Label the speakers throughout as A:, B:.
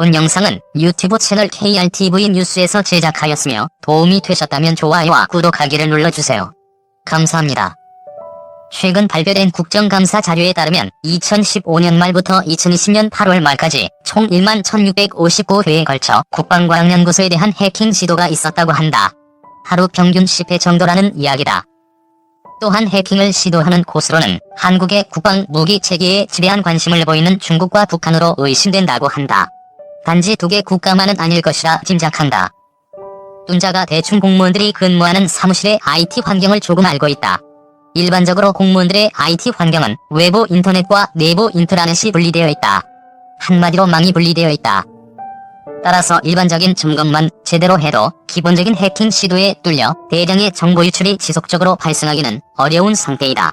A: 본 영상은 유튜브 채널 KRTV 뉴스에서 제작하였으며 도움이 되셨다면 좋아요와 구독하기를 눌러주세요. 감사합니다. 최근 발표된 국정감사 자료에 따르면 2015년 말부터 2020년 8월 말까지 총 11,659회에 걸쳐 국방과학연구소에 대한 해킹 시도가 있었다고 한다. 하루 평균 10회 정도라는 이야기다. 또한 해킹을 시도하는 곳으로는 한국의 국방 무기 체계에 지대한 관심을 보이는 중국과 북한으로 의심된다고 한다. 단지 두 개 국가만은 아닐 것이라 짐작한다. 둔자가 대충 공무원들이 근무하는 사무실의 IT 환경을 조금 알고 있다. 일반적으로 공무원들의 IT 환경은 외부 인터넷과 내부 인트라넷이 분리되어 있다. 한마디로 망이 분리되어 있다. 따라서 일반적인 점검만 제대로 해도 기본적인 해킹 시도에 뚫려 대량의 정보 유출이 지속적으로 발생하기는 어려운 상태이다.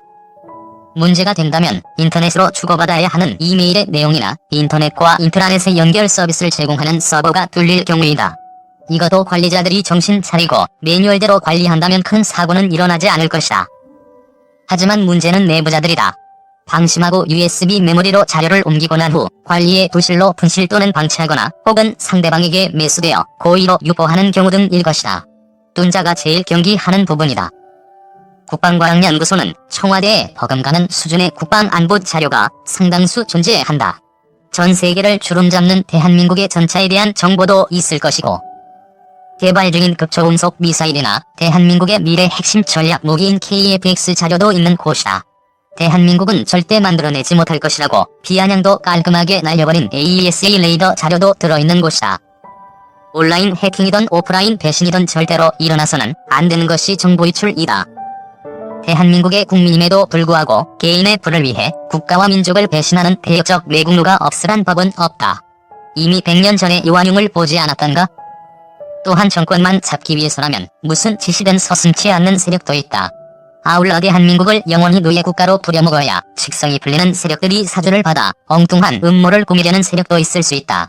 A: 문제가 된다면 인터넷으로 주고받아야 하는 이메일의 내용이나 인터넷과 인트라넷의 연결 서비스를 제공하는 서버가 뚫릴 경우이다. 이것도 관리자들이 정신 차리고 매뉴얼대로 관리한다면 큰 사고는 일어나지 않을 것이다. 하지만 문제는 내부자들이다. 방심하고 USB 메모리로 자료를 옮기고 난 후 관리의 부실로 분실 또는 방치하거나 혹은 상대방에게 매수되어 고의로 유포하는 경우 등일 것이다. 둔자가 제일 경계하는 부분이다. 국방과학연구소는 청와대에 버금가는 수준의 국방안보 자료가 상당수 존재한다. 전 세계를 주름잡는 대한민국의 전차에 대한 정보도 있을 것이고 개발 중인 급초음속 미사일이나 대한민국의 미래 핵심 전략 무기인 KF-X 자료도 있는 곳이다. 대한민국은 절대 만들어내지 못할 것이라고 비아냥도 깔끔하게 날려버린 AESA 레이더 자료도 들어있는 곳이다. 온라인 해킹이든 오프라인 배신이든 절대로 일어나서는 안 되는 것이 정보 유출이다. 대한민국의 국민임에도 불구하고 개인의 부를 위해 국가와 민족을 배신하는 대역적 외국노가 없으란 법은 없다. 이미 100년 전에 이완용을 보지 않았던가? 또한 정권만 잡기 위해서라면 무슨 지시든 서슴지 않는 세력도 있다. 아울러 대한민국을 영원히 노예 국가로 부려먹어야 직성이 풀리는 세력들이 사주를 받아 엉뚱한 음모를 꾸미려는 세력도 있을 수 있다.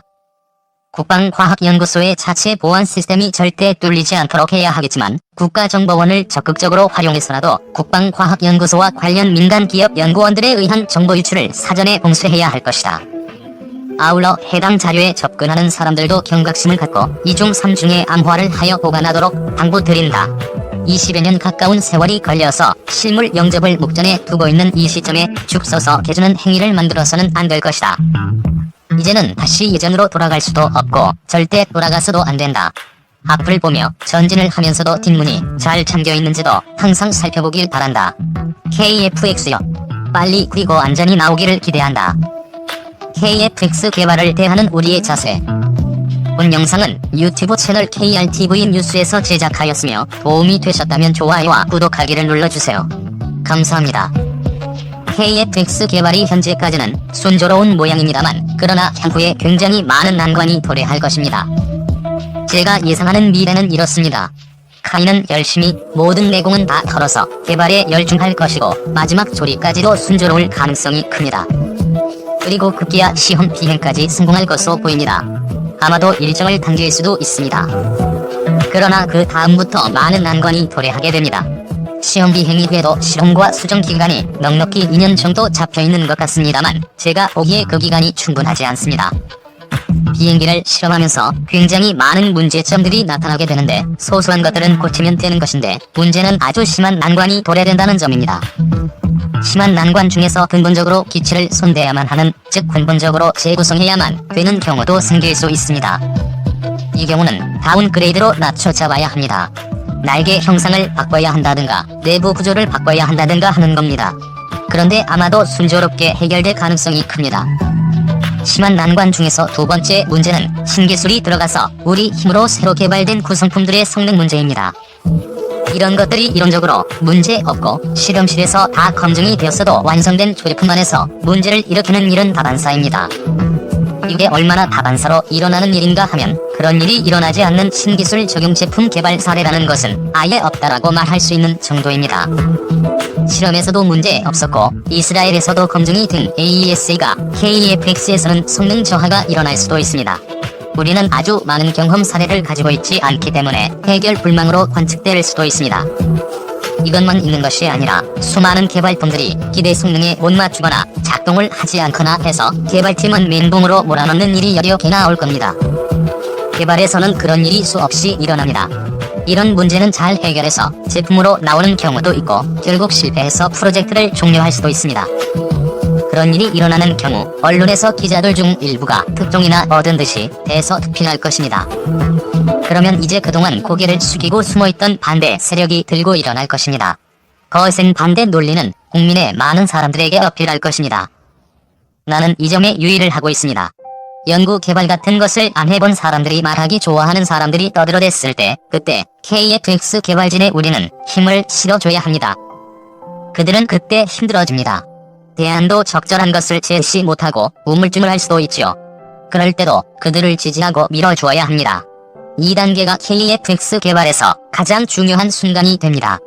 A: 국방과학연구소의 자체 보안 시스템이 절대 뚫리지 않도록 해야 하겠지만 국가정보원을 적극적으로 활용해서라도 국방과학연구소와 관련 민간기업 연구원들에 의한 정보 유출을 사전에 봉쇄해야 할 것이다. 아울러 해당 자료에 접근하는 사람들도 경각심을 갖고 2중 3중의 암호화를 하여 보관하도록 당부드린다. 20여 년 가까운 세월이 걸려서 실물 영접을 목전에 두고 있는 이 시점에 죽 서서 개주는 행위를 만들어서는 안 될 것이다. 이제는 다시 예전으로 돌아갈 수도 없고 절대 돌아가서도 안 된다. 앞을 보며 전진을 하면서도 뒷문이 잘 잠겨있는지도 항상 살펴보길 바란다. KF-X요. 빨리 그리고 안전히 나오기를 기대한다. KF-X 개발을 대하는 우리의 자세. 본 영상은 유튜브 채널 KRTV 뉴스에서 제작하였으며 도움이 되셨다면 좋아요와 구독하기를 눌러주세요. 감사합니다. KF-X 개발이 현재까지는 순조로운 모양입니다만 그러나 향후에 굉장히 많은 난관이 도래할 것입니다. 제가 예상하는 미래는 이렇습니다. 카이는 열심히 모든 내공은 다 털어서 개발에 열중할 것이고 마지막 조립까지도 순조로울 가능성이 큽니다. 그리고 급기야 시험 비행까지 성공할 것으로 보입니다. 아마도 일정을 당길 수도 있습니다. 그러나 그 다음부터 많은 난관이 도래하게 됩니다. 시험 비행이 돼도 실험과 수정 기간이 넉넉히 2년 정도 잡혀있는 것 같습니다만 제가 보기에 그 기간이 충분하지 않습니다. 비행기를 실험하면서 굉장히 많은 문제점들이 나타나게 되는데 소소한 것들은 고치면 되는 것인데 문제는 아주 심한 난관이 도래된다는 점입니다. 심한 난관 중에서 근본적으로 기체를 손대야만 하는, 즉 근본적으로 재구성해야만 되는 경우도 생길 수 있습니다. 이 경우는 다운그레이드로 낮춰 잡아야 합니다. 날개 형상을 바꿔야 한다든가 내부 구조를 바꿔야 한다든가 하는 겁니다. 그런데 아마도 순조롭게 해결될 가능성이 큽니다. 심한 난관 중에서 두 번째 문제는 신기술이 들어가서 우리 힘으로 새로 개발된 구성품들의 성능 문제입니다. 이런 것들이 이론적으로 문제 없고 실험실에서 다 검증이 되었어도 완성된 조립품 안에서 문제를 일으키는 일은 다반사입니다. 이게 얼마나 다반사로 일어나는 일인가 하면 그런 일이 일어나지 않는 신기술 적용 제품 개발 사례라는 것은 아예 없다라고 말할 수 있는 정도입니다. 실험에서도 문제 없었고 이스라엘에서도 검증이 된 AESA가 KF-X에서는 성능 저하가 일어날 수도 있습니다. 우리는 아주 많은 경험 사례를 가지고 있지 않기 때문에 해결 불망으로 관측될 수도 있습니다. 이것만 있는 것이 아니라 수많은 개발품들이 기대 성능에 못 맞추거나 작동을 하지 않거나 해서 개발팀은 멘붕으로 몰아넣는 일이 여러 개나 올 겁니다. 개발에서는 그런 일이 수없이 일어납니다. 이런 문제는 잘 해결해서 제품으로 나오는 경우도 있고 결국 실패해서 프로젝트를 종료할 수도 있습니다. 그런 일이 일어나는 경우 언론에서 기자들 중 일부가 특종이나 얻은 듯이 대서특필할 것입니다. 그러면 이제 그동안 고개를 숙이고 숨어있던 반대 세력이 들고 일어날 것입니다. 거센 반대 논리는 국민의 많은 사람들에게 어필할 것입니다. 나는 이 점에 유의를 하고 있습니다. 연구 개발 같은 것을 안 해본 사람들이 말하기 좋아하는 사람들이 떠들어댔을 때 그때 KFX 개발진의 우리는 힘을 실어줘야 합니다. 그들은 그때 힘들어집니다. 대안도 적절한 것을 제시 못하고 우물쭈물할 수도 있지요. 그럴 때도 그들을 지지하고 밀어주어야 합니다. 2단계가 KFX 개발에서 가장 중요한 순간이 됩니다.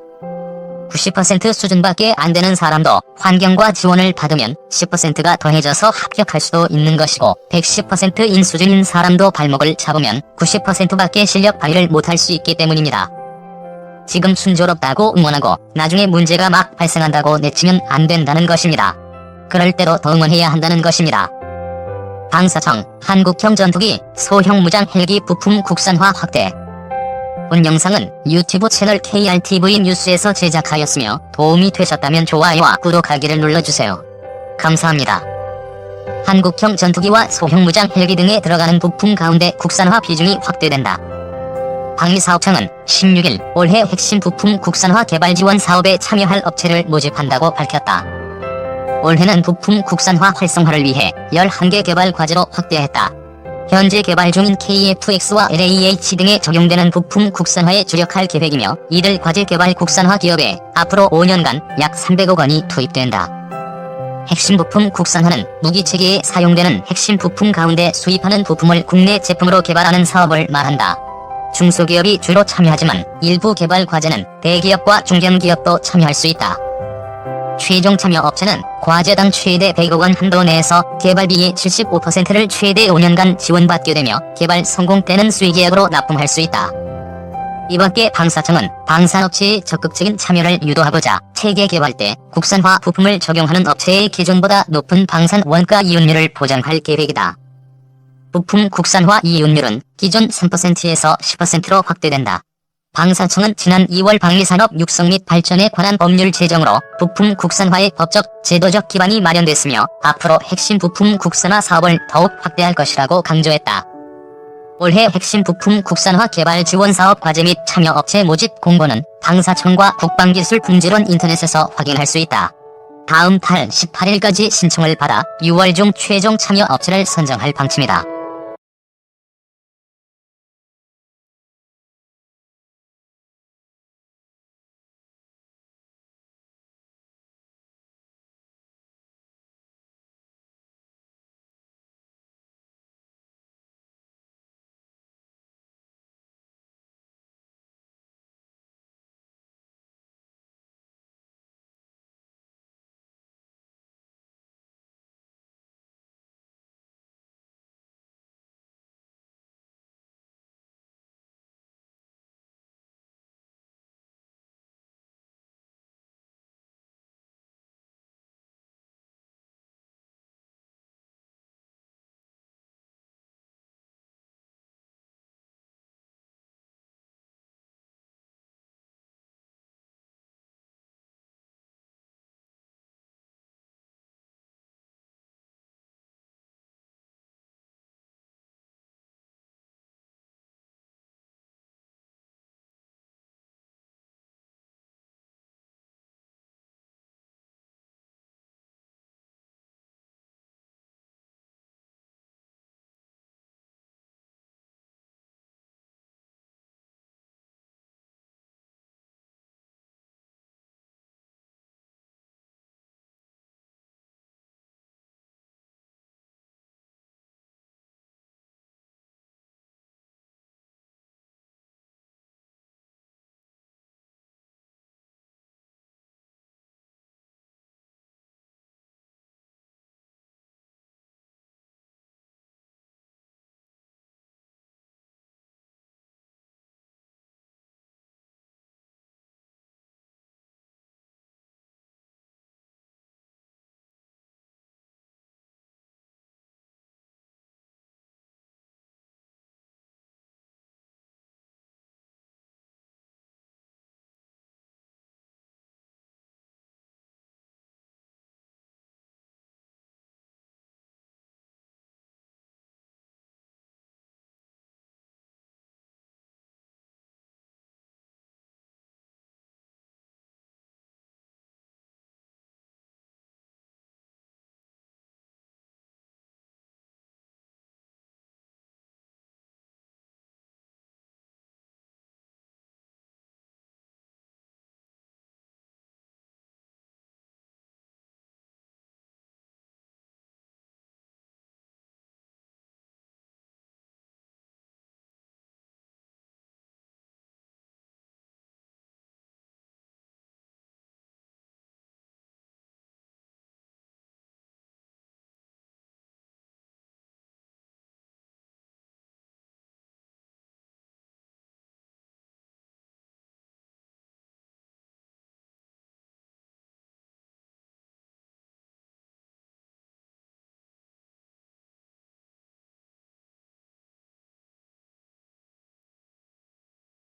A: 90% 수준밖에 안 되는 사람도 환경과 지원을 받으면 10%가 더해져서 합격할 수도 있는 것이고 110%인 수준인 사람도 발목을 잡으면 90%밖에 실력 발휘를 못할 수 있기 때문입니다. 지금 순조롭다고 응원하고 나중에 문제가 막 발생한다고 내치면 안 된다는 것입니다. 그럴 때도 더 응원해야 한다는 것입니다. 방사청, 한국형 전투기, 소형 무장 헬기 부품 국산화 확대. 본 영상은 유튜브 채널 KRTV 뉴스에서 제작하였으며 도움이 되셨다면 좋아요와 구독하기를 눌러주세요. 감사합니다. 한국형 전투기와 소형 무장 헬기 등에 들어가는 부품 가운데 국산화 비중이 확대된다. 방위사업청은 16일 올해 핵심 부품 국산화 개발 지원 사업에 참여할 업체를 모집한다고 밝혔다. 올해는 부품 국산화 활성화를 위해 11개 개발 과제로 확대했다. 현재 개발 중인 KFX와 LAH 등에 적용되는 부품 국산화에 주력할 계획이며 이들 과제 개발 국산화 기업에 앞으로 5년간 약 300억 원이 투입된다. 핵심 부품 국산화는 무기체계에 사용되는 핵심 부품 가운데 수입하는 부품을 국내 제품으로 개발하는 사업을 말한다. 중소기업이 주로 참여하지만 일부 개발 과제는 대기업과 중견기업도 참여할 수 있다. 최종 참여 업체는 과제당 최대 100억 원 한도 내에서 개발비의 75%를 최대 5년간 지원받게 되며 개발 성공 때는 수의계약으로 납품할 수 있다. 이밖에 방사청은 방산업체의 적극적인 참여를 유도하고자 체계 개발 때 국산화 부품을 적용하는 업체의 기존보다 높은 방산 원가 이윤율을 보장할 계획이다. 부품 국산화 이윤율은 기존 3%에서 10%로 확대된다. 방사청은 지난 2월 방위산업 육성 및 발전에 관한 법률 제정으로 부품 국산화의 법적, 제도적 기반이 마련됐으며 앞으로 핵심 부품 국산화 사업을 더욱 확대할 것이라고 강조했다. 올해 핵심 부품 국산화 개발 지원 사업 과제 및 참여 업체 모집 공고는 방사청과 국방기술품질원 인터넷에서 확인할 수 있다. 다음 달 18일까지 신청을 받아 6월 중 최종 참여 업체를 선정할 방침이다.